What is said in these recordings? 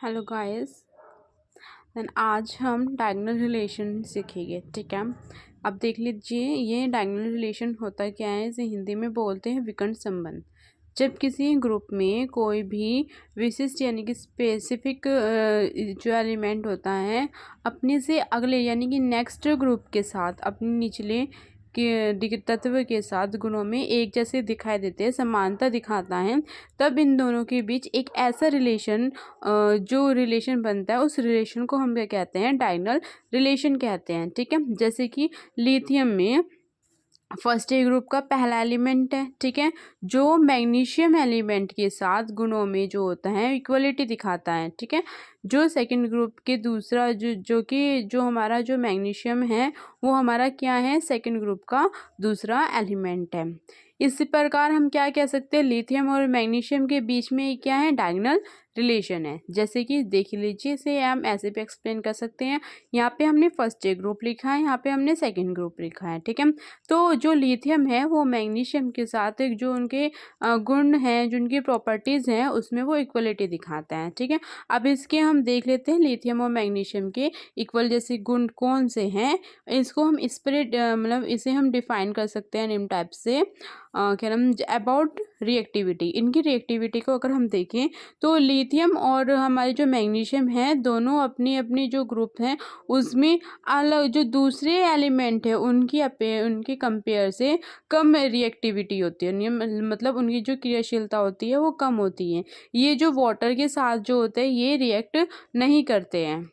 Hello guys. Then आज हम diagonal relation सीखेंगे, ठीक है। अब देख लीजिए, ये डायगोनल रिलेशन होता क्या है, इसे हिंदी में बोलते हैं विकर्ण संबंध। जब किसी ग्रुप में कोई भी विशिष्ट यानी कि स्पेसिफिक जो एलिमेंट होता है अपने से अगले यानी कि नेक्स्ट ग्रुप के साथ अपने निचले के तत्व के साथ गुणों में एक जैसे दिखाई देते हैं, समानता दिखाता है, तब इन दोनों के बीच एक ऐसा रिलेशन जो रिलेशन बनता है उस रिलेशन को हम क्या कहते हैं, डायगोनल रिलेशन कहते हैं, ठीक है। जैसे कि लिथियम में फर्स्ट ए ग्रुप का पहला एलिमेंट है, ठीक है, जो मैग्नीशियम एलिमेंट के साथ गुणों में जो होता है इक्वलिटी दिखाता है, ठीक है। जो सेकंड ग्रुप के दूसरा जो हमारा जो मैग्नीशियम है वो हमारा क्या है, सेकंड ग्रुप का दूसरा एलिमेंट है। इस प्रकार हम क्या कह सकते हैं, लिथियम और मैग्नीशियम के बीच में क्या है, डायगोनल रिलेशन है। जैसे कि देख लीजिए, इसे हम ऐसे भी एक्सप्लेन कर सकते हैं। यहाँ पे हमने फर्स्ट ए ग्रुप लिखा है, यहाँ पे हमने सेकंड ग्रुप लिखा है, ठीक है। तो जो लिथियम है वो मैग्नीशियम के साथ एक जो उनके गुण हैं, जो उनकी प्रॉपर्टीज़ हैं, उसमें वो इक्वलिटी दिखाता है, ठीक है। अब इसके हम देख लेते हैं लिथियम और मैग्नीशियम के इक्वल जैसे गुण कौन से हैं। इसको हम मतलब इसे हम डिफाइन कर सकते हैं निम्न टाइप से। क्या नाम, अबाउट रिएक्टिविटी, इनकी रिएक्टिविटी को अगर हम देखें तो लिथियम और हमारे जो मैग्नीशियम है दोनों अपनी अपनी जो ग्रुप हैं उसमें अलग जो दूसरे एलिमेंट है उनके कंपेयर से कम रिएक्टिविटी होती है, मतलब उनकी जो क्रियाशीलता होती है वो कम होती है। ये जो वाटर के साथ जो होते हैं ये रिएक्ट नहीं करते हैं।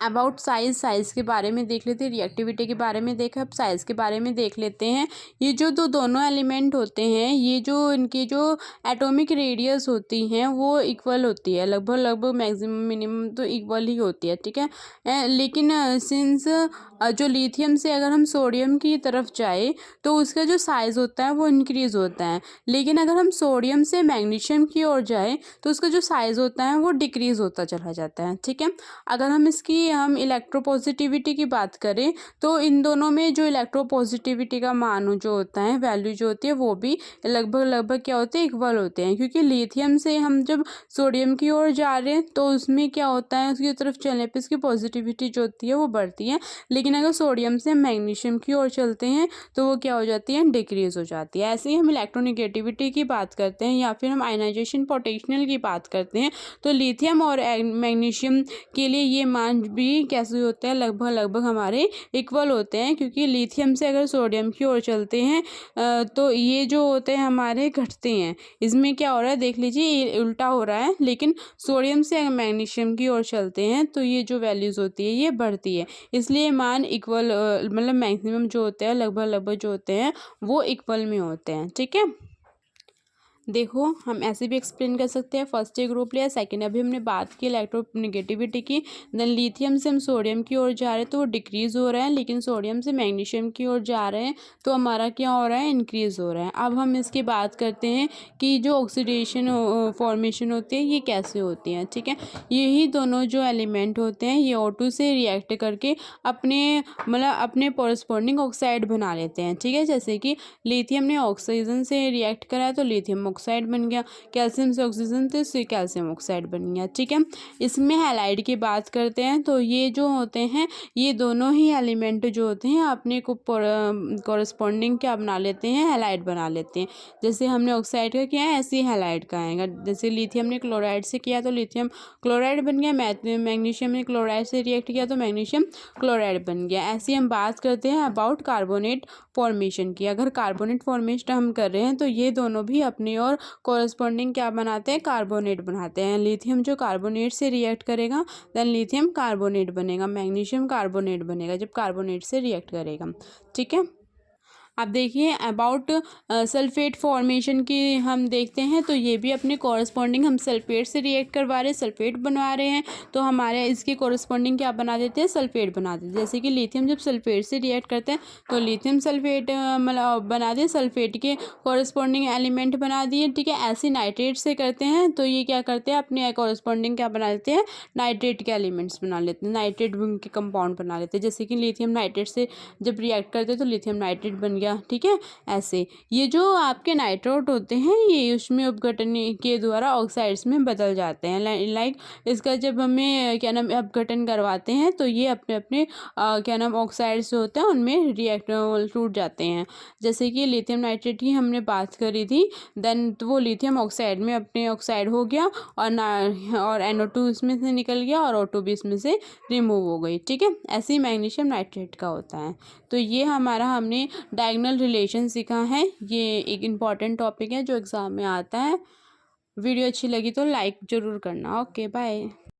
अबाउट साइज़ के बारे में देख लेते हैं, रिएक्टिविटी के बारे में देखा, अब साइज़ के बारे में देख लेते हैं। ये जो दोनों एलिमेंट होते हैं, ये जो इनकी जो एटॉमिक रेडियस होती हैं वो इक्वल होती है, लगभग मैक्सिमम मिनिमम तो इक्वल ही होती है, ठीक है। लेकिन सिंस जो लिथियम से अगर हम सोडियम की तरफ जाए तो उसका जो साइज़ होता है वो इंक्रीज़ होता है, लेकिन अगर हम सोडियम से मैग्नीशियम की ओर जाए तो उसका जो साइज़ होता है वो डिक्रीज़ होता चला जाता है, ठीक है। अगर हम इलेक्ट्रोपॉजिटिविटी की बात करें तो इन दोनों में जो इलेक्ट्रोपॉजिटिविटी का मान जो होता है, वैल्यू जो होती है वो भी लगभग क्या होते हैं, इक्वल होते हैं। क्योंकि लिथियम से हम जब सोडियम की ओर जा रहे हैं तो उसमें क्या होता है, उसकी तरफ चलने पे उसकी पॉजिटिविटी जो होती है वो बढ़ती है, लेकिन अगर सोडियम से मैग्नीशियम की ओर चलते हैं तो वो क्या हो जाती है, डिक्रीज हो जाती है। ऐसे ही हम इलेक्ट्रोनिगेटिविटी की बात करते हैं या फिर हम आयनाइजेशन पोटेंशियल की बात करते हैं तो लिथियम और मैग्नीशियम के लिए ये मान भी कैसे होते हैं, लगभग हमारे इक्वल होते हैं। क्योंकि लिथियम से अगर सोडियम की ओर चलते हैं तो ये जो होते हैं हमारे घटते हैं। इसमें क्या हो रहा है, देख लीजिए ये उल्टा हो रहा है, लेकिन सोडियम से अगर मैग्नीशियम की ओर चलते हैं तो ये जो वैल्यूज़ होती है ये बढ़ती है। इसलिए मान इक्वल मतलब मैक्सिमम जो होते हैं लगभग जो होते हैं वो इक्वल में होते हैं, ठीक है। देखो हम ऐसे भी एक्सप्लेन कर सकते हैं, फर्स्ट ए ग्रुप लिया, सेकंड अभी हमने बात की इलेक्ट्रोनिगेटिविटी की। देन लिथियम से हम सोडियम की ओर जा रहे हैं तो वो डिक्रीज़ हो रहा है, लेकिन सोडियम से मैग्नीशियम की ओर जा रहे हैं तो हमारा क्या हो रहा है, इंक्रीज़ हो रहा है। अब हम इसकी बात करते हैं कि जो ऑक्सीडेशन फॉर्मेशन होती है ये कैसे होती है, ठीक है। यही दोनों जो एलिमेंट होते हैं ये O2 से रिएक्ट करके अपने कोरस्पॉन्डिंग ऑक्साइड बना लेते हैं, ठीक है। जैसे कि लिथियम ने ऑक्सीजन से रिएक्ट करा है तो लिथियम ऑक्साइड बन गया, कैल्शियम से ऑक्सीजन तो इससे कैल्शियम ऑक्साइड बन गया, ठीक है। इसमें हैलाइड की बात करते हैं तो ये जो होते हैं ये दोनों ही एलिमेंट जो होते हैं अपने को कोरस्पॉन्डिंग क्या बना लेते हैं, हैलाइड बना लेते हैं। जैसे हमने ऑक्साइड का किया है ऐसे ही हैलाइड का आएगा। जैसे लिथियम ने क्लोराइड से किया तो लिथियम क्लोराइड बन गया, मैग्नीशियम ने क्लोराइड से रिएक्ट किया तो मैग्नीशियम क्लोराइड बन गया। ऐसे हम बात करते हैं अबाउट कार्बोनेट फॉर्मेशन की। अगर कार्बोनेट फॉर्मेशन हम कर रहे हैं तो ये दोनों भी अपनी और कोरस्पॉन्डिंग क्या बनाते हैं, कार्बोनेट बनाते हैं। लिथियम जो कार्बोनेट से रिएक्ट करेगा देन लिथियम कार्बोनेट बनेगा, मैग्नीशियम कार्बोनेट बनेगा जब कार्बोनेट से रिएक्ट करेगा, ठीक है। अब देखिए अबाउट सल्फेट फॉर्मेशन की हम देखते हैं तो ये भी अपने कॉरस्पॉन्डिंग हम सल्फेट से रिएक्ट करवा रहे हैं, सल्फेट बनवा रहे हैं तो हमारे इसके कॉरस्पॉन्डिंग क्या बना देते हैं, सल्फेट बना देते हैं। जैसे कि लिथियम जब सल्फेट से रिएक्ट करते हैं तो लिथियम सल्फेट मतलब बना दिए, सल्फेट के कॉरस्पॉन्डिंग एलिमेंट बना दिए, ठीक है। ऐसे नाइट्रेट से करते हैं तो ये क्या करते हैं, अपने कॉरस्पॉन्डिंग क्या बना देते हैं, नाइट्रेट के एलिमेंट्स बना लेते हैं, नाइट्रेट के कंपाउंड बना लेते हैं। जैसे कि लिथियम नाइट्रेट से जब रिएक्ट करते हैं तो लिथियम नाइट्रेट बन गया, ठीक है। ऐसे ये जो आपके नाइट्रोट होते हैं ये ऊष्मीय अपघटन के द्वारा ऑक्साइड्स में बदल जाते हैं। लाइक इसका जब हमें क्या नाम अपघटन करवाते हैं तो ये अपने अपने क्या नाम ऑक्साइड्स होते हैं उनमें रिएक्ट टूट जाते हैं। जैसे कि लिथियम नाइट्रेट की हमने बात करी थी, देन तो वो लिथियम ऑक्साइड में अपने ऑक्साइड हो गया और NO2 इसमें से निकल गया और O2 भी इसमें से रिमूव हो गई, ठीक है। ऐसे ही मैग्नीशियम नाइट्रेट का होता है। तो ये हमने डायगोनल रिलेशन सीखा है। ये एक इम्पॉर्टेंट टॉपिक है जो एग्ज़ाम में आता है। वीडियो अच्छी लगी तो लाइक ज़रूर करना। Okay bye.